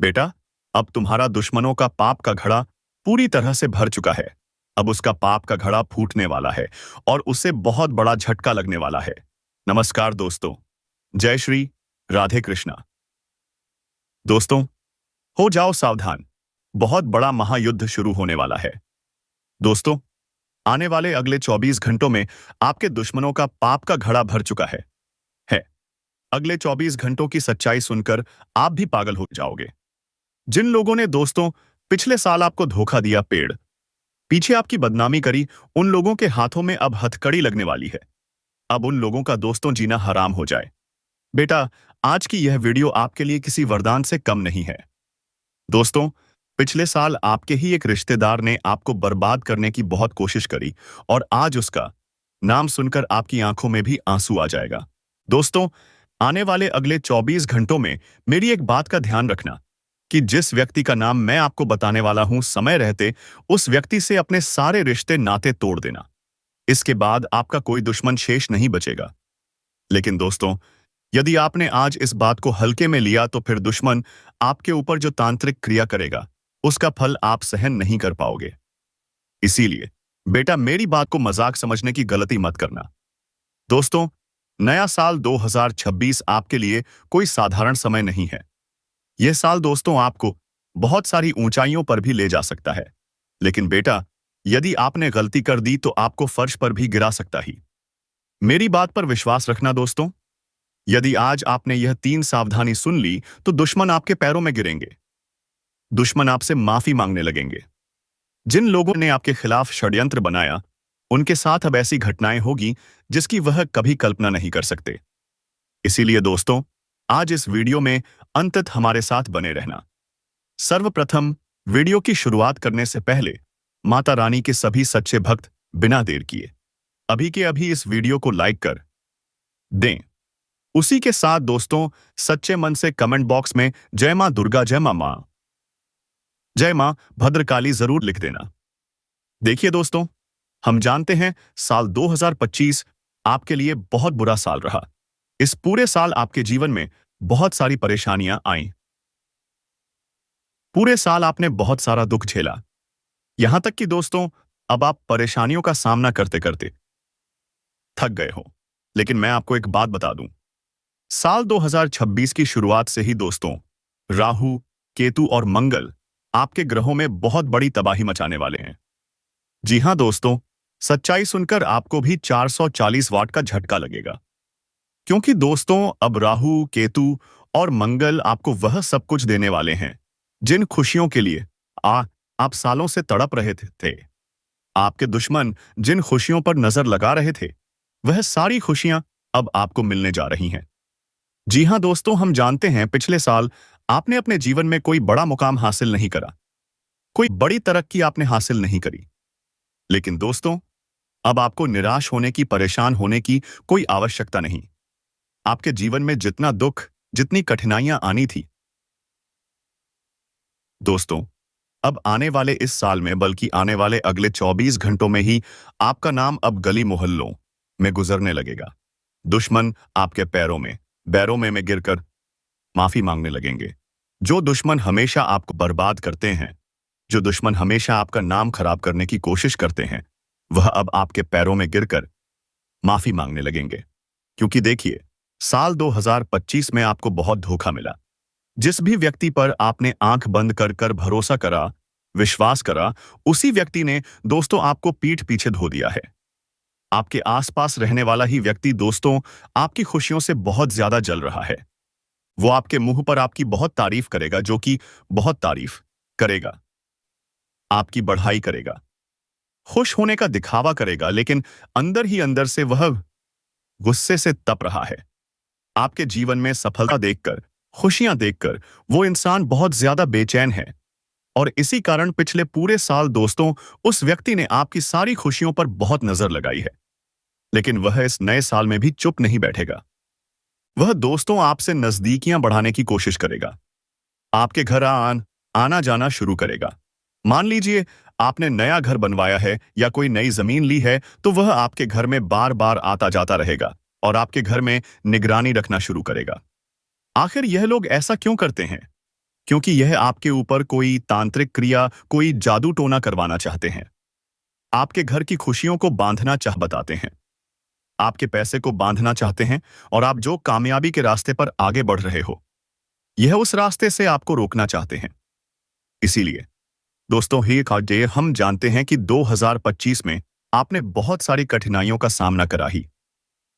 बेटा, अब तुम्हारा दुश्मनों का पाप का घड़ा पूरी तरह से भर चुका है। अब उसका पाप का घड़ा फूटने वाला है और उसे बहुत बड़ा झटका लगने वाला है। नमस्कार दोस्तों, जय श्री राधे कृष्णा। दोस्तों, हो जाओ सावधान, बहुत बड़ा महायुद्ध शुरू होने वाला है। दोस्तों, आने वाले अगले 24 घंटों में आपके दुश्मनों का पाप का घड़ा भर चुका है। अगले 24 घंटों की सच्चाई सुनकर आप भी पागल हो जाओगे। जिन लोगों ने दोस्तों पिछले साल आपको धोखा दिया, पेड़ पीछे आपकी बदनामी करी, उन लोगों के हाथों में अब हथकड़ी लगने वाली है। अब उन लोगों का दोस्तों जीना हराम हो जाए। बेटा, आज की यह वीडियो आपके लिए किसी वरदान से कम नहीं है। दोस्तों, पिछले साल आपके ही एक रिश्तेदार ने आपको बर्बाद करने की बहुत कोशिश करी और आज उसका नाम सुनकर आपकी आंखों में भी आंसू आ जाएगा। दोस्तों, आने वाले अगले 24 घंटों में मेरी एक बात का ध्यान रखना कि जिस व्यक्ति का नाम मैं आपको बताने वाला हूं, समय रहते उस व्यक्ति से अपने सारे रिश्ते नाते तोड़ देना। इसके बाद आपका कोई दुश्मन शेष नहीं बचेगा। लेकिन दोस्तों, यदि आपने आज इस बात को हल्के में लिया तो फिर दुश्मन आपके ऊपर जो तांत्रिक क्रिया करेगा उसका फल आप सहन नहीं कर पाओगे। इसीलिए बेटा, मेरी बात को मजाक समझने की गलती मत करना। दोस्तों, नया साल 2026 आपके लिए कोई साधारण समय नहीं है। यह साल दोस्तों आपको बहुत सारी ऊंचाइयों पर भी ले जा सकता है। लेकिन बेटा, यदि आपने गलती कर दी तो आपको फर्श पर भी गिरा सकता ही। मेरी बात पर विश्वास रखना दोस्तों। यदि आज आपने यह 3 सावधानी सुन ली तो दुश्मन आपके पैरों में गिरेंगे। दुश्मन आपसे माफी मांगने लगेंगे। जिन लोगों ने आपके खिलाफ षड्यंत्र बनाया, उनके साथ अब ऐसी घटनाएं होगी जिसकी वह कभी कल्पना नहीं कर सकते। इसीलिए दोस्तों, आज इस वीडियो में अंत तक हमारे साथ बने रहना। सर्वप्रथम, वीडियो की शुरुआत करने से पहले माता रानी के सभी सच्चे भक्त बिना देर किए अभी के अभी इस वीडियो को लाइक कर दें। उसी के साथ दोस्तों, सच्चे मन से कमेंट बॉक्स में जय मां दुर्गा, जय मां, जय मां भद्रकाली जरूर लिख देना। देखिए दोस्तों, हम जानते हैं साल 2025 आपके लिए बहुत बुरा साल रहा। इस पूरे साल आपके जीवन में बहुत सारी परेशानियां आईं। पूरे साल आपने बहुत सारा दुख झेला। यहां तक कि दोस्तों, अब आप परेशानियों का सामना करते करते थक गए हो। लेकिन मैं आपको एक बात बता दूं, साल 2026 की शुरुआत से ही दोस्तों, राहु, केतु और मंगल आपके ग्रहों में बहुत बड़ी तबाही मचाने वाले हैं। जी हां दोस्तों, सच्चाई सुनकर आपको भी 440 वाट का झटका लगेगा। क्योंकि दोस्तों, अब राहु, केतु और मंगल आपको वह सब कुछ देने वाले हैं जिन खुशियों के लिए आप सालों से तड़प रहे थे। आपके दुश्मन जिन खुशियों पर नजर लगा रहे थे, वह सारी खुशियां अब आपको मिलने जा रही हैं। जी हां दोस्तों, हम जानते हैं पिछले साल आपने अपने जीवन में कोई बड़ा मुकाम हासिल नहीं करा, कोई बड़ी तरक्की आपने हासिल नहीं करी। लेकिन दोस्तों, अब आपको निराश होने की, परेशान होने की कोई आवश्यकता नहीं। आपके जीवन में जितना दुख, जितनी कठिनाइयां आनी थी दोस्तों, अब आने वाले इस साल में, बल्कि आने वाले अगले 24 घंटों में ही आपका नाम अब गली मोहल्लों में गुजरने लगेगा। दुश्मन आपके बैरों में गिरकर माफी मांगने लगेंगे। जो दुश्मन हमेशा आपको बर्बाद करते हैं, जो दुश्मन हमेशा आपका नाम खराब करने की कोशिश करते हैं, वह अब आपके पैरों में गिरकर माफी मांगने लगेंगे। क्योंकि देखिए, साल 2025 में आपको बहुत धोखा मिला। जिस भी व्यक्ति पर आपने आंख बंद कर कर भरोसा करा, विश्वास करा, उसी व्यक्ति ने दोस्तों आपको पीठ पीछे धो दिया है। आपके आसपास रहने वाला ही व्यक्ति दोस्तों आपकी खुशियों से बहुत ज्यादा जल रहा है। वो आपके मुंह पर आपकी बहुत तारीफ करेगा, जो कि बहुत तारीफ करेगा, आपकी बढ़ाई करेगा, खुश होने का दिखावा करेगा, लेकिन अंदर ही अंदर से वह गुस्से से तप रहा है। आपके जीवन में सफलता देखकर, खुशियां देखकर वो इंसान बहुत ज्यादा बेचैन है। और इसी कारण पिछले पूरे साल दोस्तों उस व्यक्ति ने आपकी सारी खुशियों पर बहुत नजर लगाई है। लेकिन वह इस नए साल में भी चुप नहीं बैठेगा। वह दोस्तों आपसे नजदीकियां बढ़ाने की कोशिश करेगा, आपके घर आना जाना शुरू करेगा। मान लीजिए आपने नया घर बनवाया है या कोई नई जमीन ली है, तो वह आपके घर में बार बार आता जाता रहेगा और आपके घर में निगरानी रखना शुरू करेगा। आखिर यह लोग ऐसा क्यों करते हैं? क्योंकि यह आपके ऊपर कोई तांत्रिक क्रिया, कोई जादू टोना करवाना चाहते हैं। आपके घर की खुशियों को बांधना चाह बताते हैं। आपके पैसे को बांधना चाहते हैं और आप जो कामयाबी के रास्ते पर आगे बढ़ रहे हो, यह उस रास्ते से आपको रोकना चाहते हैं। इसीलिए दोस्तों, ही खाजे हम जानते हैं कि 2025 में आपने बहुत सारी कठिनाइयों का सामना करा ही,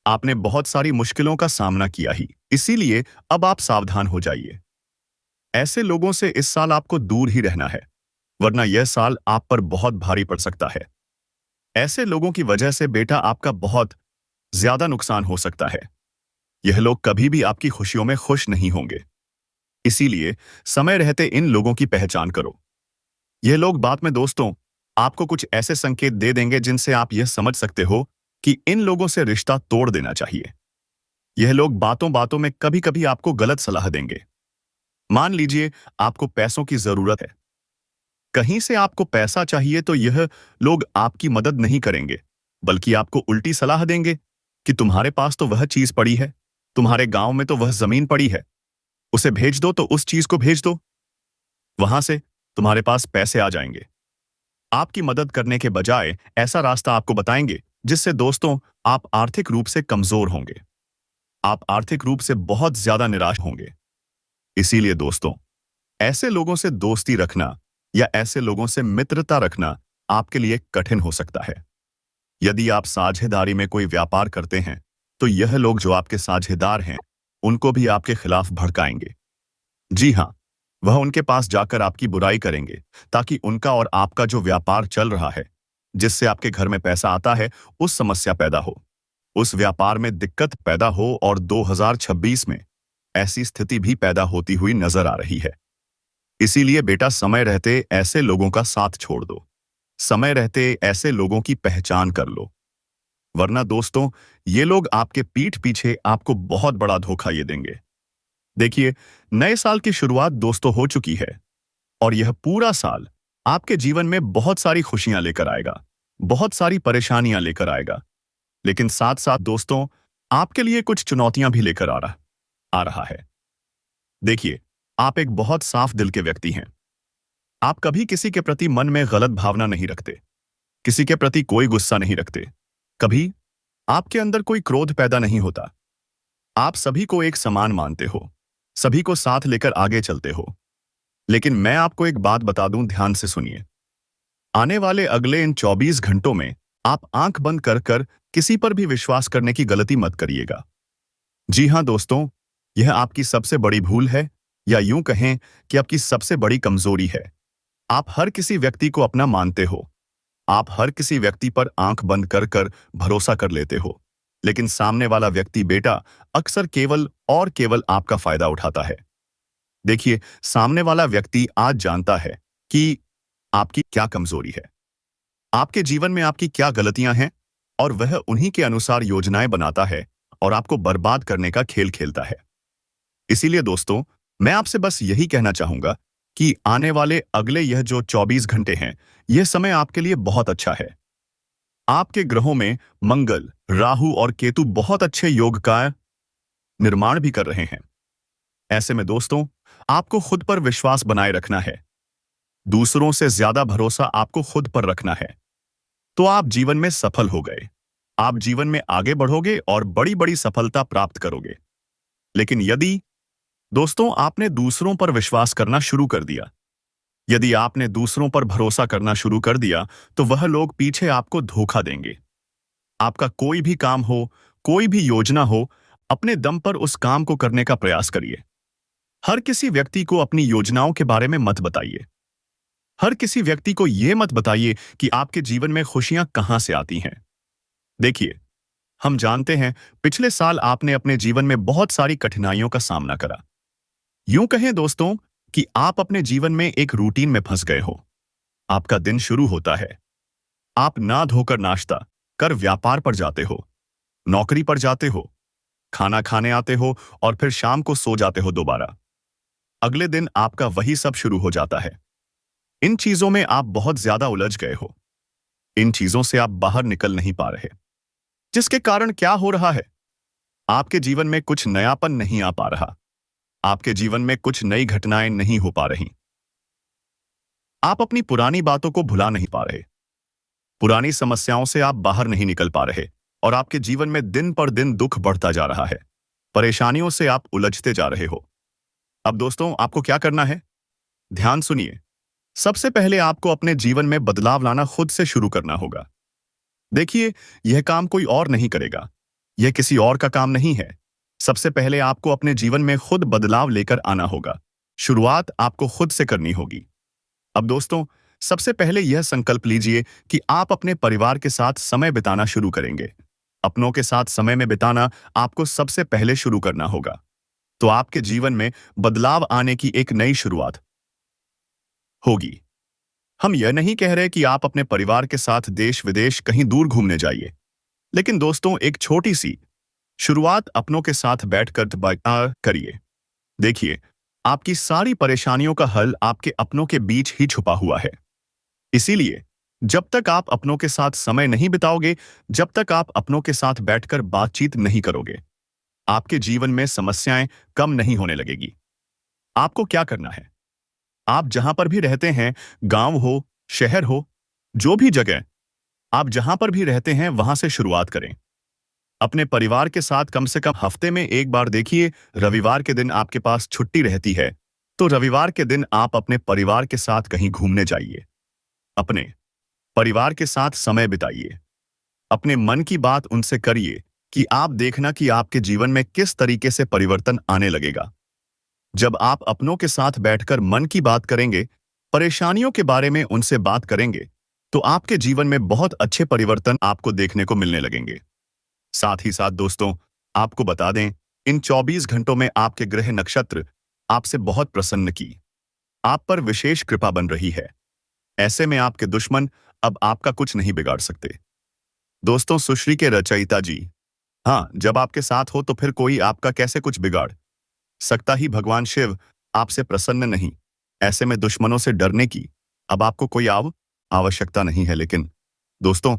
आपने बहुत सारी मुश्किलों का सामना किया ही। इसीलिए अब आप सावधान हो जाइए। ऐसे लोगों से इस साल आपको दूर ही रहना है, वरना यह साल आप पर बहुत भारी पड़ सकता है। ऐसे लोगों की वजह से बेटा आपका बहुत ज्यादा नुकसान हो सकता है। यह लोग कभी भी आपकी खुशियों में खुश नहीं होंगे। इसीलिए समय रहते इन लोगों की पहचान करो। यह लोग बाद में दोस्तों आपको कुछ ऐसे संकेत दे देंगे जिनसे आप यह समझ सकते हो कि इन लोगों से रिश्ता तोड़ देना चाहिए। यह लोग बातों बातों में कभी कभी आपको गलत सलाह देंगे। मान लीजिए आपको पैसों की जरूरत है, कहीं से आपको पैसा चाहिए, तो यह लोग आपकी मदद नहीं करेंगे, बल्कि आपको उल्टी सलाह देंगे कि तुम्हारे पास तो वह चीज पड़ी है, तुम्हारे गांव में तो वह जमीन पड़ी है, उसे भेज दो, तो उस चीज को भेज दो, वहां से तुम्हारे पास पैसे आ जाएंगे। आपकी मदद करने के बजाय ऐसा रास्ता आपको बताएंगे जिससे दोस्तों आप आर्थिक रूप से कमजोर होंगे, आप आर्थिक रूप से बहुत ज्यादा निराश होंगे। इसीलिए दोस्तों, ऐसे लोगों से दोस्ती रखना या ऐसे लोगों से मित्रता रखना आपके लिए कठिन हो सकता है। यदि आप साझेदारी में कोई व्यापार करते हैं, तो यह लोग जो आपके साझेदार हैं, उनको भी आपके खिलाफ भड़काएंगे। जी हाँ, वह उनके पास जाकर आपकी बुराई करेंगे ताकि उनका और आपका जो व्यापार चल रहा है, जिससे आपके घर में पैसा आता है, उस समस्या पैदा हो, उस व्यापार में दिक्कत पैदा हो। और 2026 में ऐसी स्थिति भी पैदा होती हुई नजर आ रही है। इसीलिए बेटा समय रहते ऐसे लोगों का साथ छोड़ दो, समय रहते ऐसे लोगों की पहचान कर लो, वरना दोस्तों ये लोग आपके पीठ पीछे आपको बहुत बड़ा धोखा ये देंगे। देखिए, नए साल की शुरुआत दोस्तों हो चुकी है और यह पूरा साल आपके जीवन में बहुत सारी खुशियां लेकर आएगा, बहुत सारी परेशानियां लेकर आएगा, लेकिन साथ साथ दोस्तों आपके लिए कुछ चुनौतियां भी लेकर आ रहा है। देखिए, आप एक बहुत साफ दिल के व्यक्ति हैं। आप कभी किसी के प्रति मन में गलत भावना नहीं रखते, किसी के प्रति कोई गुस्सा नहीं रखते, कभी आपके अंदर कोई क्रोध पैदा नहीं होता। आप सभी को एक समान मानते हो, सभी को साथ लेकर आगे चलते हो। लेकिन मैं आपको एक बात बता दूं, ध्यान से सुनिए। आने वाले अगले इन 24 घंटों में आप आंख बंद कर कर किसी पर भी विश्वास करने की गलती मत करिएगा। जी हां दोस्तों, यह आपकी सबसे बड़ी भूल है, या यूं कहें कि आपकी सबसे बड़ी कमजोरी है। आप हर किसी व्यक्ति को अपना मानते हो, आप हर किसी व्यक्ति पर आंख बंद कर कर भरोसा कर लेते हो, लेकिन सामने वाला व्यक्ति बेटा अक्सर केवल और केवल आपका फायदा उठाता है। देखिए, सामने वाला व्यक्ति आज जानता है कि आपकी क्या कमजोरी है, आपके जीवन में आपकी क्या गलतियां हैं, और वह उन्हीं के अनुसार योजनाएं बनाता है और आपको बर्बाद करने का खेल खेलता है। इसीलिए दोस्तों, मैं आपसे बस यही कहना चाहूंगा कि आने वाले अगले यह जो 24 घंटे हैं, यह समय आपके लिए बहुत अच्छा है। आपके ग्रहों में मंगल, राहु और केतु बहुत अच्छे योग का निर्माण भी कर रहे हैं। ऐसे में दोस्तों आपको खुद पर विश्वास बनाए रखना है, दूसरों से ज्यादा भरोसा आपको खुद पर रखना है, तो आप जीवन में सफल हो गए। आप जीवन में आगे बढ़ोगे और बड़ी बड़ी सफलता प्राप्त करोगे। लेकिन यदि दोस्तों आपने दूसरों पर विश्वास करना शुरू कर दिया, यदि आपने दूसरों पर भरोसा करना शुरू कर दिया, तो वह लोग पीछे आपको धोखा देंगे। आपका कोई भी काम हो, कोई भी योजना हो, अपने दम पर उस काम को करने का प्रयास करिए। हर किसी व्यक्ति को अपनी योजनाओं के बारे में मत बताइए। हर किसी व्यक्ति को यह मत बताइए कि आपके जीवन में खुशियां कहां से आती हैं। देखिए, हम जानते हैं पिछले साल आपने अपने जीवन में बहुत सारी कठिनाइयों का सामना करा। यूं कहें दोस्तों कि आप अपने जीवन में एक रूटीन में फंस गए हो। आपका दिन शुरू होता है, आप ना धोकर नाश्ता कर व्यापार पर जाते हो, नौकरी पर जाते हो, खाना खाने आते हो और फिर शाम को सो जाते हो दोबारा। अगले दिन आपका वही सब शुरू हो जाता है। इन चीजों में आप बहुत ज्यादा उलझ गए हो। इन चीजों से आप बाहर निकल नहीं पा रहे, जिसके कारण क्या हो रहा है, आपके जीवन में कुछ नयापन नहीं आ पा रहा। आपके जीवन में कुछ नई घटनाएं नहीं हो पा रही। आप अपनी पुरानी बातों को भुला नहीं पा रहे। पुरानी समस्याओं से आप बाहर नहीं निकल पा रहे और आपके जीवन में दिन पर दिन दुख बढ़ता जा रहा है। परेशानियों से आप उलझते जा रहे हो। अब दोस्तों, आपको क्या करना है? ध्यान सुनिए। सबसे पहले आपको अपने जीवन में बदलाव लाना खुद से शुरू करना होगा। देखिए, यह काम कोई और नहीं करेगा। यह किसी और का काम नहीं है। सबसे पहले आपको अपने जीवन में खुद बदलाव लेकर आना होगा। शुरुआत आपको खुद से करनी होगी। अब दोस्तों, सबसे पहले यह संकल्प लीजिए कि आप अपने परिवार के साथ समय बिताना शुरू करेंगे। अपनों के साथ समय में बिताना आपको सबसे पहले शुरू करना होगा। तो आपके जीवन में बदलाव आने की एक नई शुरुआत होगी। हम यह नहीं कह रहे कि आप अपने परिवार के साथ देश विदेश कहीं दूर घूमने जाइए, लेकिन दोस्तों, एक छोटी सी शुरुआत अपनों के साथ बैठकर बात करिए। देखिए, आपकी सारी परेशानियों का हल आपके अपनों के बीच ही छुपा हुआ है। इसीलिए जब तक आप अपनों के साथ समय नहीं बिताओगे, जब तक आप अपनों के साथ बैठकर बातचीत नहीं करोगे, आपके जीवन में समस्याएं कम नहीं होने लगेगी। आपको क्या करना है? आप जहां पर भी रहते हैं, गांव हो, शहर हो, जो भी जगह आप जहां पर भी रहते हैं, वहां से शुरुआत करें। अपने परिवार के साथ कम से कम हफ्ते में एक बार देखिए। रविवार के दिन आपके पास छुट्टी रहती है, तो रविवार के दिन आप अपने परिवार के साथ कहीं घूमने जाइए। अपने परिवार के साथ समय बिताइए। अपने मन की बात उनसे करिए कि आप देखना कि आपके जीवन में किस तरीके से परिवर्तन आने लगेगा। जब आप अपनों के साथ बैठकर मन की बात करेंगे, परेशानियों के बारे में उनसे बात करेंगे, तो आपके जीवन में बहुत अच्छे परिवर्तन आपको देखने को मिलने लगेंगे। साथ ही साथ दोस्तों, आपको बता दें, इन 24 घंटों में आपके ग्रह नक्षत्र आपसे बहुत प्रसन्न की आप पर विशेष कृपा बन रही है। ऐसे में आपके दुश्मन अब आपका कुछ नहीं बिगाड़ सकते। दोस्तों, सुश्री के रचयिता जी, हाँ, जब आपके साथ हो तो फिर कोई आपका कैसे कुछ बिगाड़ सकता? ही भगवान शिव आपसे प्रसन्न नहीं। ऐसे में दुश्मनों से डरने की अब आपको कोई आवश्यकता नहीं है। लेकिन दोस्तों,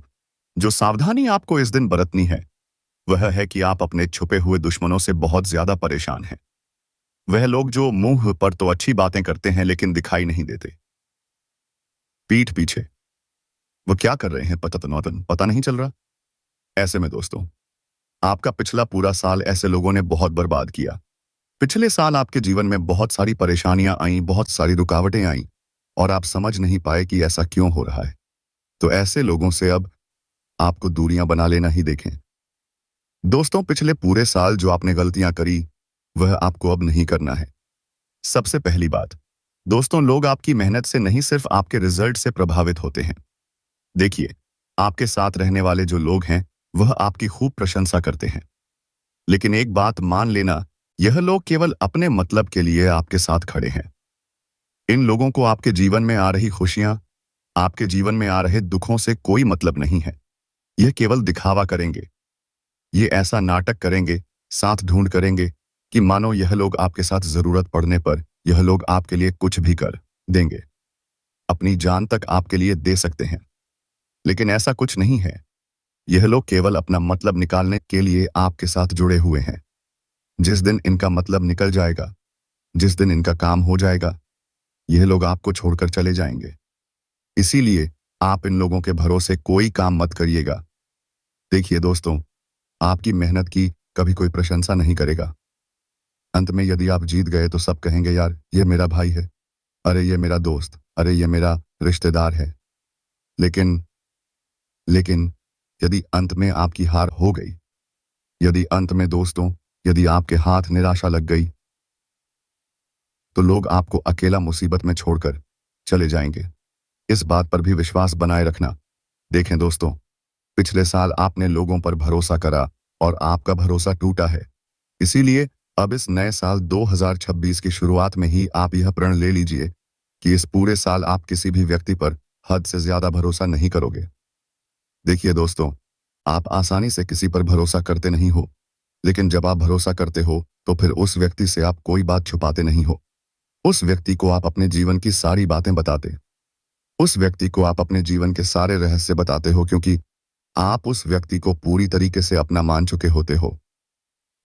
जो सावधानी आपको इस दिन बरतनी है, वह है कि आप अपने छुपे हुए दुश्मनों से बहुत ज्यादा परेशान हैं। वह लोग जो मुंह पर तो अच्छी बातें करते हैं लेकिन दिखाई नहीं देते। पीठ पीछे वो क्या कर रहे हैं पता नहीं चल रहा। ऐसे में दोस्तों, आपका पिछला पूरा साल ऐसे लोगों ने बहुत बर्बाद किया। पिछले साल आपके जीवन में बहुत सारी परेशानियां आईं, बहुत सारी रुकावटें आईं और आप समझ नहीं पाए कि ऐसा क्यों हो रहा है। तो ऐसे लोगों से अब आपको दूरियां बना लेना ही देखें। दोस्तों, पिछले पूरे साल जो आपने गलतियां करी, वह आपको अब नहीं करना है। सबसे पहली बात दोस्तों, लोग आपकी मेहनत से नहीं, सिर्फ आपके रिजल्ट से प्रभावित होते हैं। देखिए, आपके साथ रहने वाले जो लोग हैं, वह आपकी खूब प्रशंसा करते हैं, लेकिन एक बात मान लेना, यह लोग केवल अपने मतलब के लिए आपके साथ खड़े हैं। इन लोगों को आपके जीवन में आ रही खुशियां, आपके जीवन में आ रहे दुखों से कोई मतलब नहीं है। यह केवल दिखावा करेंगे। ये ऐसा नाटक करेंगे, साथ ढूंढ करेंगे कि मानो यह लोग आपके साथ जरूरत पड़ने पर यह लोग आपके लिए कुछ भी कर देंगे। अपनी जान तक आपके लिए दे सकते हैं, लेकिन ऐसा कुछ नहीं है। यह लोग केवल अपना मतलब निकालने के लिए आपके साथ जुड़े हुए हैं। जिस दिन इनका मतलब निकल जाएगा, जिस दिन इनका काम हो जाएगा, यह लोग आपको छोड़कर चले जाएंगे। इसीलिए आप इन लोगों के भरोसे कोई काम मत करिएगा। देखिए दोस्तों, आपकी मेहनत की कभी कोई प्रशंसा नहीं करेगा। अंत में यदि आप जीत गए तो सब कहेंगे, यार ये मेरा भाई है, अरे ये मेरा दोस्त, अरे ये मेरा रिश्तेदार है। लेकिन लेकिन यदि अंत में आपकी हार हो गई, यदि अंत में दोस्तों, यदि आपके हाथ निराशा लग गई, तो लोग आपको अकेला मुसीबत में छोड़कर चले जाएंगे। इस बात पर भी विश्वास बनाए रखना। देखें दोस्तों, पिछले साल आपने लोगों पर भरोसा करा और आपका भरोसा टूटा है। इसीलिए अब इस नए साल 2026 की शुरुआत में ही आप यह प्रण ले लीजिए कि इस पूरे साल आप किसी भी व्यक्ति पर हद से ज्यादा भरोसा नहीं करोगे। देखिए दोस्तों, आप आसानी से किसी पर भरोसा करते नहीं हो, लेकिन जब आप भरोसा करते हो तो फिर उस व्यक्ति से आप कोई बात छुपाते नहीं हो। उस व्यक्ति को आप अपने जीवन की सारी बातें बताते, उस व्यक्ति को आप अपने जीवन के सारे रहस्य बताते हो, क्योंकि आप उस व्यक्ति को पूरी तरीके से अपना मान चुके होते हो।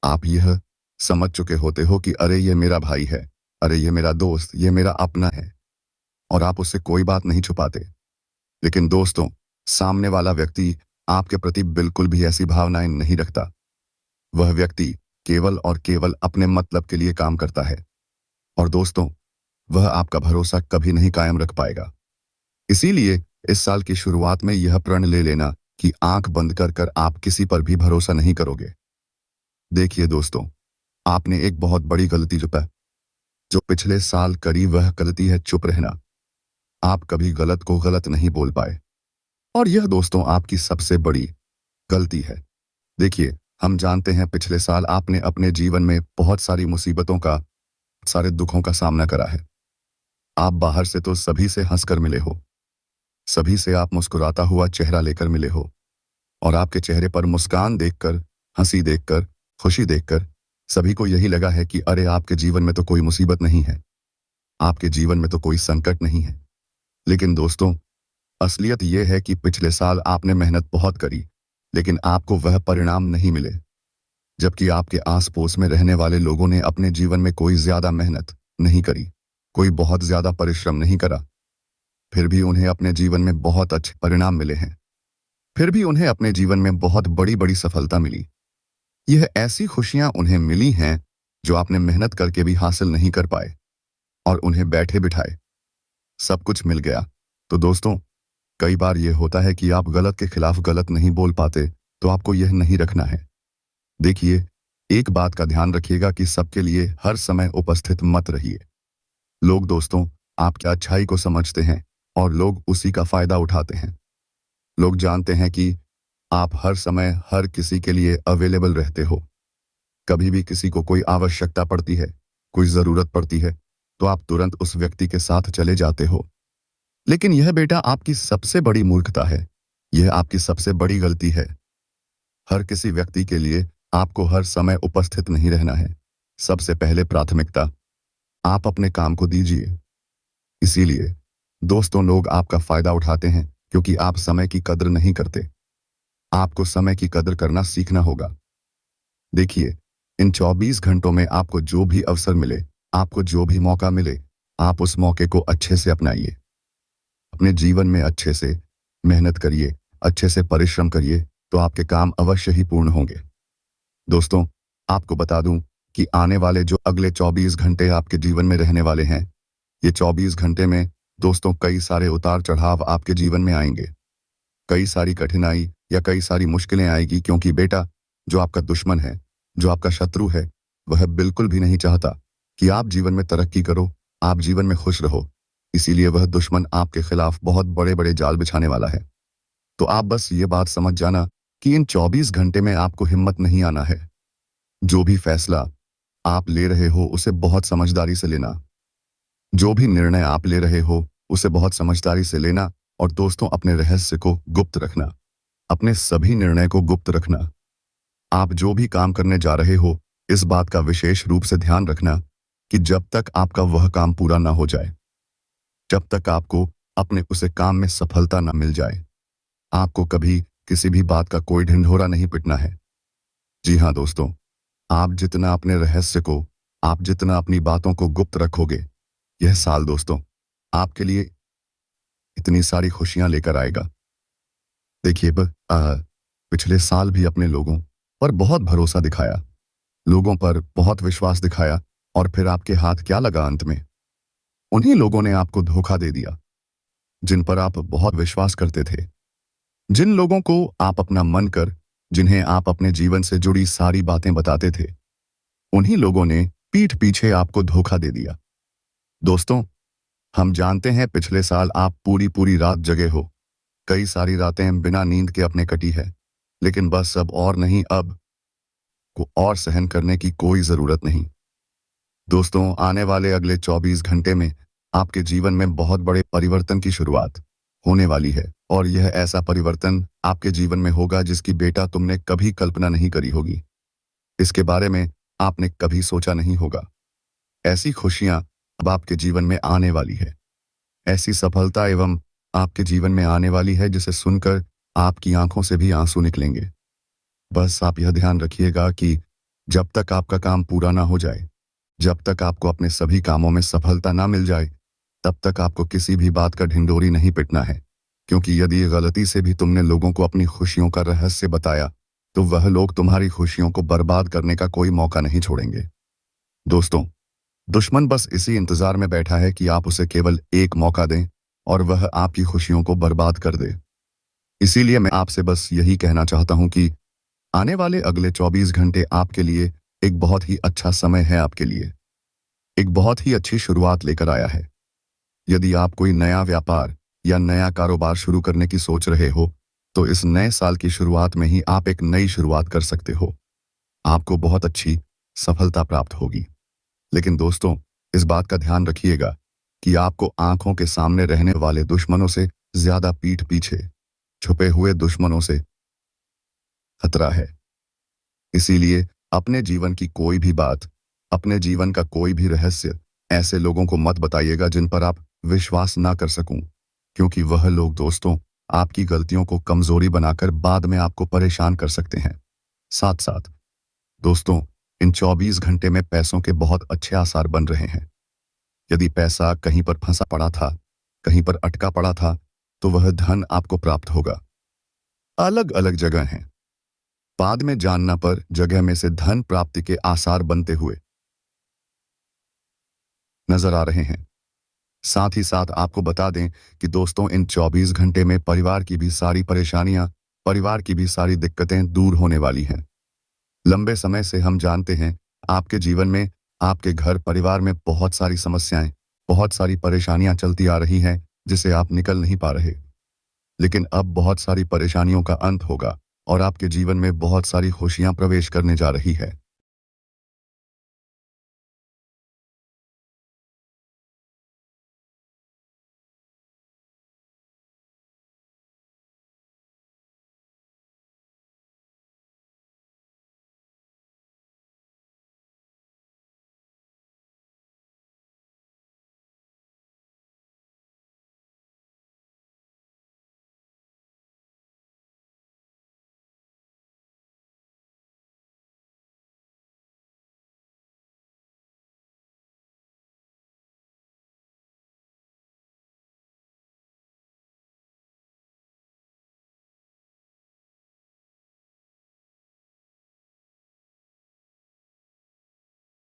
आप यह समझ चुके होते हो कि अरे ये मेरा भाई है, अरे ये मेरा दोस्त, ये मेरा अपना है, और आप उससे कोई बात नहीं छुपाते। लेकिन दोस्तों, सामने वाला व्यक्ति आपके प्रति बिल्कुल भी ऐसी भावनाएं नहीं रखता। वह व्यक्ति केवल और केवल अपने मतलब के लिए काम करता है। और दोस्तों, वह आपका भरोसा कभी नहीं कायम रख पाएगा। इसीलिए इस साल की शुरुआत में यह प्रण ले लेना कि आंख बंद कर कर आप किसी पर भी भरोसा नहीं करोगे। देखिए दोस्तों, आपने एक बहुत बड़ी गलती जो पिछले साल करी, वह गलती है चुप रहना। आप कभी गलत को गलत नहीं बोल पाए, और यह दोस्तों आपकी सबसे बड़ी गलती है। देखिए, हम जानते हैं पिछले साल आपने अपने जीवन में बहुत सारी मुसीबतों का, सारे दुखों का सामना करा है। आप बाहर से तो सभी से हंसकर मिले हो, सभी से आप मुस्कुराता हुआ चेहरा लेकर मिले हो, और आपके चेहरे पर मुस्कान देखकर, हंसी देखकर, खुशी देखकर सभी को यही लगा है कि अरे आपके जीवन में तो कोई मुसीबत नहीं है, आपके जीवन में तो कोई संकट नहीं है। लेकिन दोस्तों, असलियत यह है कि पिछले साल आपने मेहनत बहुत करी, लेकिन आपको वह परिणाम नहीं मिले। जबकि आपके आस पड़ोस में रहने वाले लोगों ने अपने जीवन में कोई ज्यादा मेहनत नहीं करी, कोई बहुत ज्यादा परिश्रम नहीं करा, फिर भी उन्हें अपने जीवन में बहुत अच्छे परिणाम मिले हैं। फिर भी उन्हें अपने जीवन में बहुत बड़ी बड़ी सफलता मिली। यह ऐसी खुशियां उन्हें मिली हैं जो आपने मेहनत करके भी हासिल नहीं कर पाए, और उन्हें बैठे बिठाए सब कुछ मिल गया। तो दोस्तों, कई बार यह होता है कि आप गलत के खिलाफ गलत नहीं बोल पाते, तो आपको यह नहीं रखना है। देखिए, एक बात का ध्यान रखिएगा कि सबके लिए हर समय उपस्थित मत रहिए। लोग दोस्तों आपकी अच्छाई को समझते हैं, और लोग उसी का फायदा उठाते हैं। लोग जानते हैं कि आप हर समय हर किसी के लिए अवेलेबल रहते हो। कभी भी किसी को कोई आवश्यकता पड़ती है, कोई जरूरत पड़ती है, तो आप तुरंत उस व्यक्ति के साथ चले जाते हो। लेकिन यह बेटा आपकी सबसे बड़ी मूर्खता है, यह आपकी सबसे बड़ी गलती है। हर किसी व्यक्ति के लिए आपको हर समय उपस्थित नहीं रहना है। सबसे पहले प्राथमिकता आप अपने काम को दीजिए। इसीलिए दोस्तों, लोग आपका फायदा उठाते हैं क्योंकि आप समय की कद्र नहीं करते। आपको समय की कद्र करना सीखना होगा। देखिए, इन 24 घंटों में आपको जो भी अवसर मिले, आपको जो भी मौका मिले, आप उस मौके को अच्छे से अपनाइए। अपने जीवन में अच्छे से मेहनत करिए, अच्छे से परिश्रम करिए, तो आपके काम अवश्य ही पूर्ण होंगे। दोस्तों, आपको बता दूं कि आने वाले जो अगले 24 घंटे आपके जीवन में रहने वाले हैं, ये 24 घंटे में दोस्तों कई सारे उतार चढ़ाव आपके जीवन में आएंगे। कई सारी कठिनाई या कई सारी मुश्किलें आएगी, क्योंकि बेटा, जो आपका दुश्मन है, जो आपका शत्रु है, वह बिल्कुल भी नहीं चाहता कि आप जीवन में तरक्की करो, आप जीवन में खुश रहो। इसीलिए वह दुश्मन आपके खिलाफ बहुत बड़े बड़े जाल बिछाने वाला है। तो आप बस ये बात समझ जाना कि इन 24 घंटे में आपको हिम्मत नहीं आना है। जो भी फैसला आप ले रहे हो उसे बहुत समझदारी से लेना। जो भी निर्णय आप ले रहे हो उसे बहुत समझदारी से लेना, और दोस्तों अपने रहस्य को गुप्त रखना, अपने सभी निर्णय को गुप्त रखना। आप जो भी काम करने जा रहे हो, इस बात का विशेष रूप से ध्यान रखना कि जब तक आपका वह काम पूरा ना हो जाए, जब तक आपको अपने उसे काम में सफलता ना मिल जाए, आपको कभी किसी भी बात का कोई ढिंढोरा नहीं पिटना है। जी हाँ दोस्तों, आप जितना अपने रहस्य को, आप जितना अपनी बातों को गुप्त रखोगे, यह साल दोस्तों आपके लिए इतनी सारी खुशियां लेकर आएगा। देखिए, पिछले साल भी अपने लोगों पर बहुत भरोसा दिखाया, लोगों पर बहुत विश्वास दिखाया, और फिर आपके हाथ क्या लगा अंत में? उन्हीं लोगों ने आपको धोखा दे दिया जिन पर आप बहुत विश्वास करते थे, जिन लोगों को आप अपना मन कर, जिन्हें आप अपने जीवन से जुड़ी सारी बातें बताते थे, उन्हीं लोगों ने पीठ पीछे आपको धोखा दे दिया। दोस्तों, हम जानते हैं पिछले साल आप पूरी पूरी रात जगे हो, कई सारी रातें बिना नींद के अपने कटी है, लेकिन बस अब और नहीं, अब को और सहन करने की कोई जरूरत नहीं। दोस्तों, आने वाले अगले 24 घंटे में आपके जीवन में बहुत बड़े परिवर्तन की शुरुआत होने वाली है, और यह ऐसा परिवर्तन आपके जीवन में होगा जिसकी बेटा तुमने कभी कल्पना नहीं करी होगी। इसके बारे में आपने कभी सोचा नहीं होगा। ऐसी खुशियां अब आपके जीवन में आने वाली है, ऐसी सफलता एवं आपके जीवन में आने वाली है जिसे सुनकर आपकी आंखों से भी आंसू निकलेंगे। बस आप यह ध्यान रखिएगा कि जब तक आपका काम पूरा ना हो जाए, जब तक आपको अपने सभी कामों में सफलता ना मिल जाए, तब तक आपको किसी भी बात का ढिंढोरी नहीं पिटना है। क्योंकि यदि गलती से भी तुमने लोगों को अपनी खुशियों का रहस्य बताया, तो वह लोग तुम्हारी खुशियों को बर्बाद करने का कोई मौका नहीं छोड़ेंगे। दोस्तों, दुश्मन बस इसी इंतजार में बैठा है कि आप उसे केवल एक मौका दें और वह आपकी खुशियों को बर्बाद कर दे। इसीलिए मैं आपसे बस यही कहना चाहता हूं कि आने वाले अगले 24 घंटे आपके लिए एक बहुत ही अच्छा समय है, आपके लिए एक बहुत ही अच्छी शुरुआत लेकर आया है। यदि आप कोई नया व्यापार या नया कारोबार शुरू करने की सोच रहे हो, तो इस नए साल की शुरुआत में ही आप एक नई शुरुआत कर सकते हो। आपको बहुत अच्छी सफलता प्राप्त होगी। लेकिन दोस्तों, इस बात का ध्यान रखिएगा कि आपको आंखों के सामने रहने वाले दुश्मनों से ज्यादा पीठ पीछे छुपे हुए दुश्मनों से खतरा है। इसीलिए अपने जीवन की कोई भी बात, अपने जीवन का कोई भी रहस्य ऐसे लोगों को मत बताइएगा जिन पर आप विश्वास ना कर सकूं, क्योंकि वह लोग दोस्तों आपकी गलतियों को कमजोरी बनाकर बाद में आपको परेशान कर सकते हैं। साथ साथ दोस्तों, इन 24 घंटे में पैसों के बहुत अच्छे आसार बन रहे हैं। यदि पैसा कहीं पर फंसा पड़ा था, कहीं पर अटका पड़ा था, तो वह धन आपको प्राप्त होगा। अलग अलग जगह हैं, बाद में जानना पर जगह में से धन प्राप्ति के आसार बनते हुए नजर आ रहे हैं। साथ ही साथ आपको बता दें कि दोस्तों, इन 24 घंटे में परिवार की भी सारी परेशानियां, परिवार की भी सारी दिक्कतें दूर होने वाली हैं। लंबे समय से हम जानते हैं आपके जीवन में, आपके घर परिवार में बहुत सारी समस्याएं, बहुत सारी परेशानियां चलती आ रही हैं जिसे आप निकल नहीं पा रहे। लेकिन अब बहुत सारी परेशानियों का अंत होगा और आपके जीवन में बहुत सारी खुशियां प्रवेश करने जा रही है।